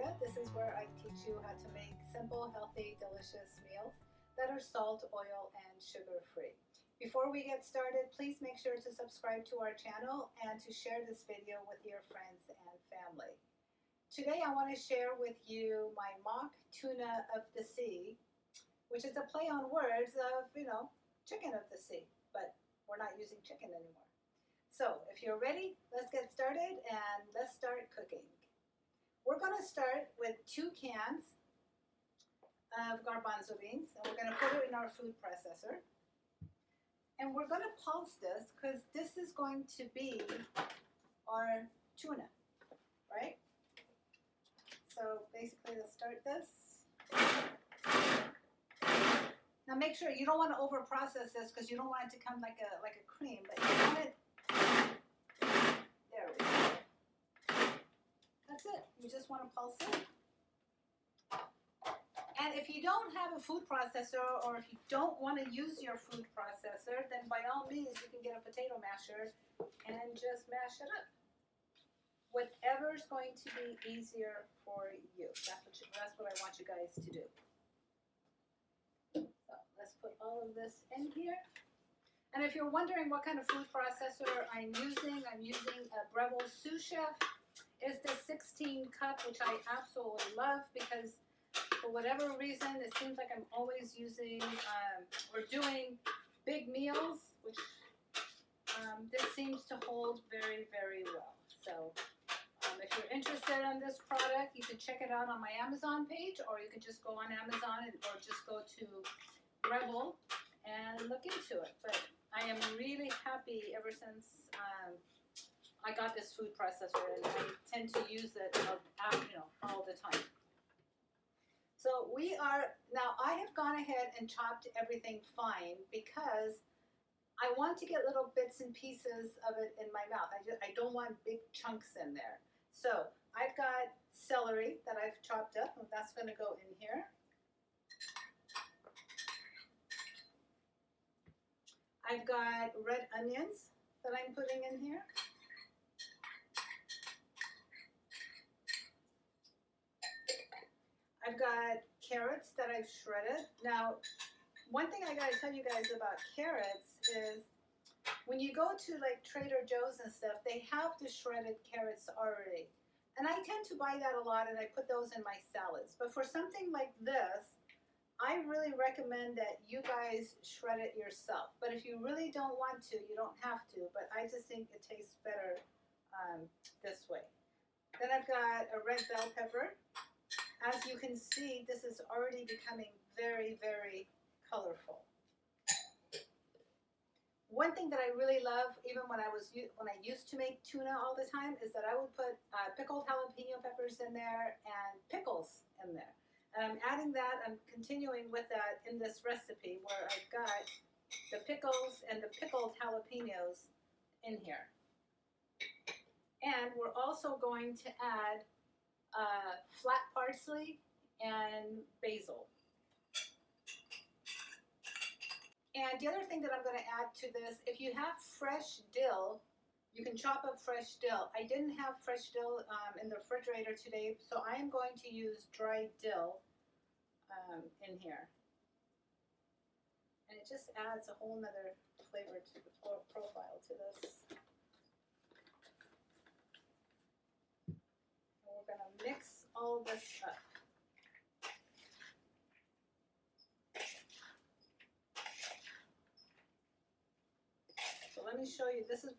Shayda. This is where I teach you how to make simple, healthy, delicious meals that are salt, oil, and sugar-free. Before we get started, please make sure to subscribe to our channel and to share this video with your friends and family. Today I want to share with you my mock tuna of the sea, which is a play on words of, chicken of the sea, but we're not using chicken anymore. So if you're ready, let's get started and let's start cooking. We're going to start with 2 cans of garbanzo beans, and we're going to put it in our food processor. And we're going to pulse this because this is going to be our tuna, right? So basically, let's start this. Now make sure you don't want to over process this because you don't want it to come like a cream, but you want it. There we go. That's it. You just want to pulse it. And if you don't have a food processor, or if you don't want to use your food processor, then by all means you can get a potato masher and just mash it up. Whatever's going to be easier for you. That's what I want you guys to do. So let's put all of this in here. And if you're wondering what kind of food processor I'm using a Breville Sous Chef. It's the 16 cup, which I absolutely love because for whatever reason, it seems like I'm always using or doing big meals, which this seems to hold very, very well. So if you're interested in this product, you can check it out on my Amazon page, or you can just go on Amazon or just go to Breville and look into it. But I am really happy ever since I got this food processor, and I tend to use it all the time. So now I have gone ahead and chopped everything fine because I want to get little bits and pieces of it in my mouth. I don't want big chunks in there. So I've got celery that I've chopped up, and that's going to go in here. I've got red onions that I'm putting in here. I've got carrots that I've shredded. Now, one thing I gotta tell you guys about carrots is when you go to like Trader Joe's and stuff, they have the shredded carrots already. And I tend to buy that a lot, and I put those in my salads. But for something like this, I really recommend that you guys shred it yourself. But if you really don't want to, you don't have to. But I just think it tastes better this way. Then I've got a red bell pepper. As you can see, this is already becoming very, very colorful. One thing that I really love, even when I used to make tuna all the time, is that I would put pickled jalapeno peppers in there and pickles in there. And I'm adding that, I'm continuing with that in this recipe where I've got the pickles and the pickled jalapenos in here. And we're also going to add flat parsley and basil. And the other thing that I'm going to add to this, if you have fresh dill, you can chop up fresh dill. I didn't have fresh dill in the refrigerator today, so I am going to use dried dill in here. And it just adds a whole nother flavor to the profile to this. And we're going to mix all this up. So let me show you, this is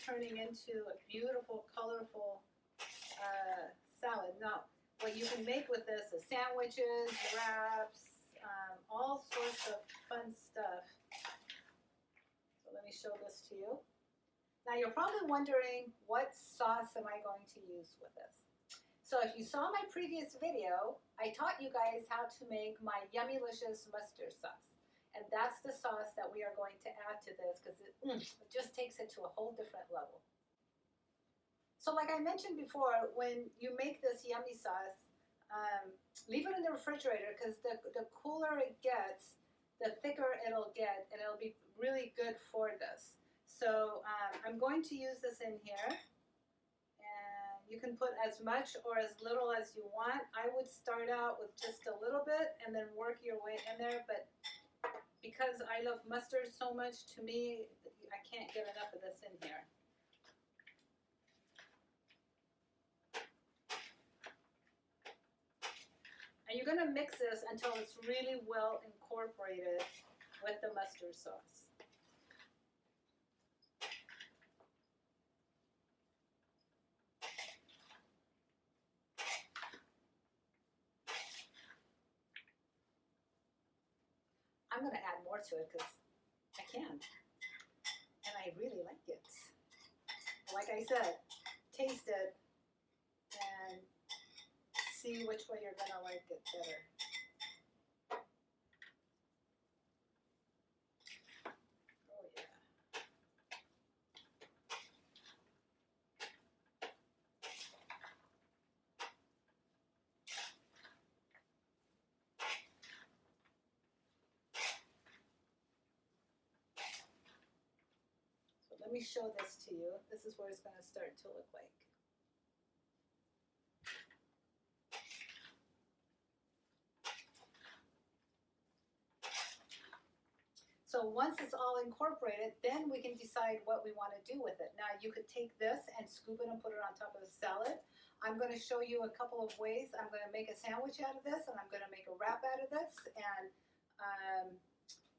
turning into a beautiful, colorful salad. Now, what you can make with this is sandwiches, wraps, all sorts of fun stuff. So let me show this to you. Now you're probably wondering, what sauce am I going to use with this? So if you saw my previous video, I taught you guys how to make my Yummylicious mustard sauce. And that's the sauce that we are going to add to this because it just takes it to a whole different level. So like I mentioned before, when you make this yummy sauce, leave it in the refrigerator because the cooler it gets, the thicker it'll get, and it'll be really good for this. So I'm going to use this in here, and You can put as much or as little as you want. I would start out with just a little bit and then work your way in there, but because I love mustard so much, to me, I can't get enough of this in here. And you're going to mix this until it's really well incorporated with the mustard sauce. I'm going to add more to it because I can. And I really like it. Like I said, taste it and see which way you're going to like it better. Oh, yeah. So let me show this to you. This is what it's going to start to look like. So once it's all incorporated, then we can decide what we want to do with it. Now you could take this and scoop it and put it on top of a salad. I'm going to show you a couple of ways. I'm going to make a sandwich out of this, and I'm going to make a wrap out of this. And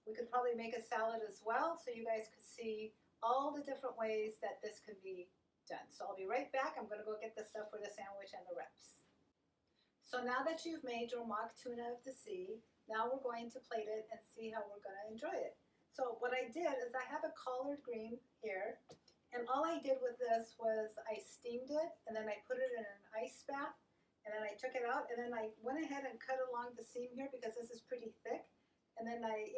we could probably make a salad as well, so you guys could see all the different ways that this could be done. So I'll be right back. I'm going to go get the stuff for the sandwich and the wraps. So now that you've made your mock tuna of the sea, now we're going to plate it and see how we're going to enjoy it. So what I did is I have a collard green here, and all I did with this was I steamed it, and then I put it in an ice bath, and then I took it out, and then I went ahead and cut along the seam here because this is pretty thick, and then I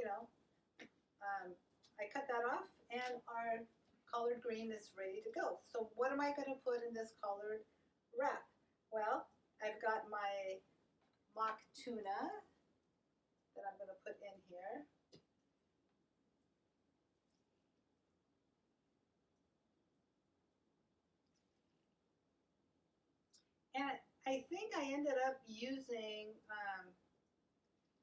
cut that off, and our collard green is ready to go. So what am I going to put in this collard wrap? Well, I've got my mock tuna that I'm going to put in here. And I think I ended up using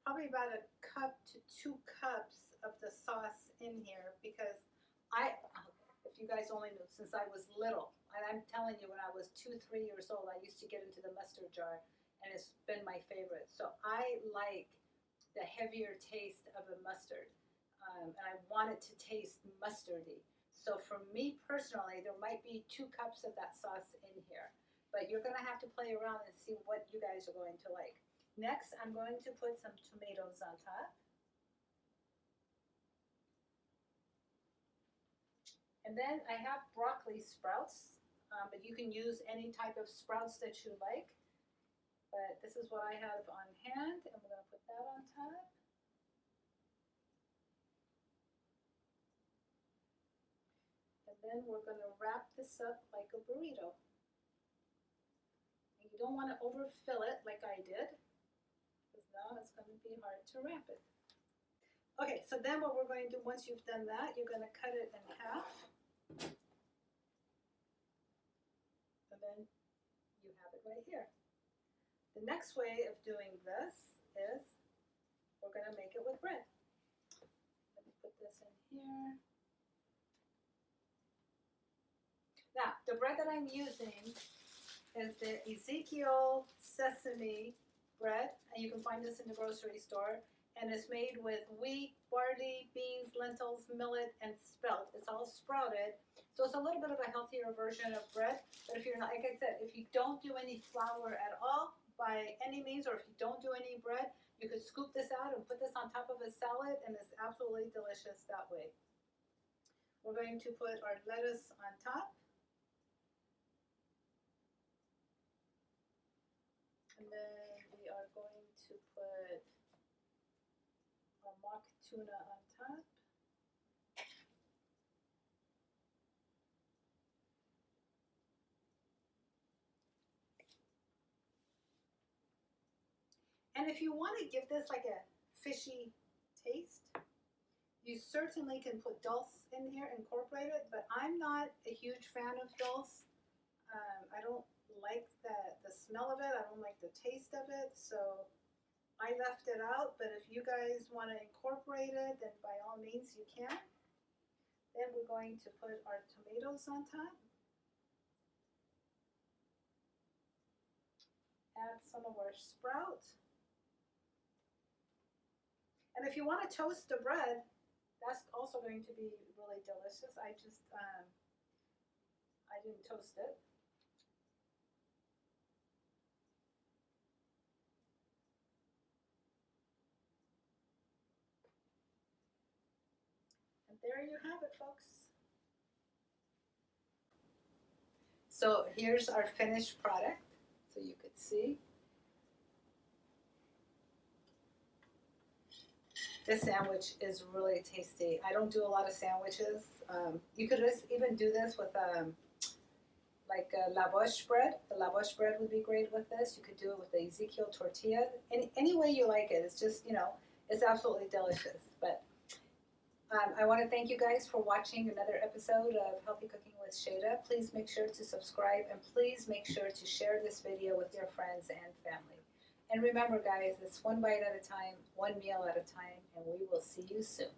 probably about a cup to 2 cups of the sauce in here because if you guys only knew, since I was little, and I'm telling you, when I was 2, 3 years old, I used to get into the mustard jar, and it's been my favorite. So I like the heavier taste of a mustard, and I want it to taste mustardy. So for me personally, there might be 2 cups of that sauce in here. But you're going to have to play around and see what you guys are going to like. Next, I'm going to put some tomatoes on top. And then I have broccoli sprouts, but you can use any type of sprouts that you like. But this is what I have on hand, and we're going to put that on top. And then we're going to wrap this up like a burrito. You don't want to overfill it like I did, because now it's going to be hard to wrap it. Okay, so then what we're going to do, once you've done that, you're going to cut it in half. And then you have it right here. The next way of doing this is we're going to make it with bread. Let me put this in here. Now, the bread that I'm using is the Ezekiel sesame bread, and you can find this in the grocery store, and it's made with wheat, barley, beans, lentils, millet, and spelt. It's all sprouted, so it's a little bit of a healthier version of bread, but if you're not, like I said, if you don't do any flour at all by any means, or if you don't do any bread, you could scoop this out and put this on top of a salad, and it's absolutely delicious that way. We're going to put our lettuce on top. And then we are going to put our mock tuna on top. And if you want to give this like a fishy taste, you certainly can put dulse in here, incorporate it, but I'm not a huge fan of dulse. I don't like the smell of it. I don't like the taste of it. So I left it out, but if you guys want to incorporate it, then by all means you can. Then we're going to put our tomatoes on top. Add some of our sprout. And if you want to toast the bread, that's also going to be really delicious. I just, I didn't toast it. And there you have it, folks. So here's our finished product, so you could see. This sandwich is really tasty. I don't do a lot of sandwiches. You could just even do this with like a lavash bread. The lavash bread would be great with this. You could do it with the Ezekiel tortilla. Any way you like it. It's just, you know, it's absolutely delicious. But I want to thank you guys for watching another episode of Healthy Cooking with Shayda. Please make sure to subscribe and please make sure to share this video with your friends and family. And remember guys, it's one bite at a time, one meal at a time, and we will see you soon.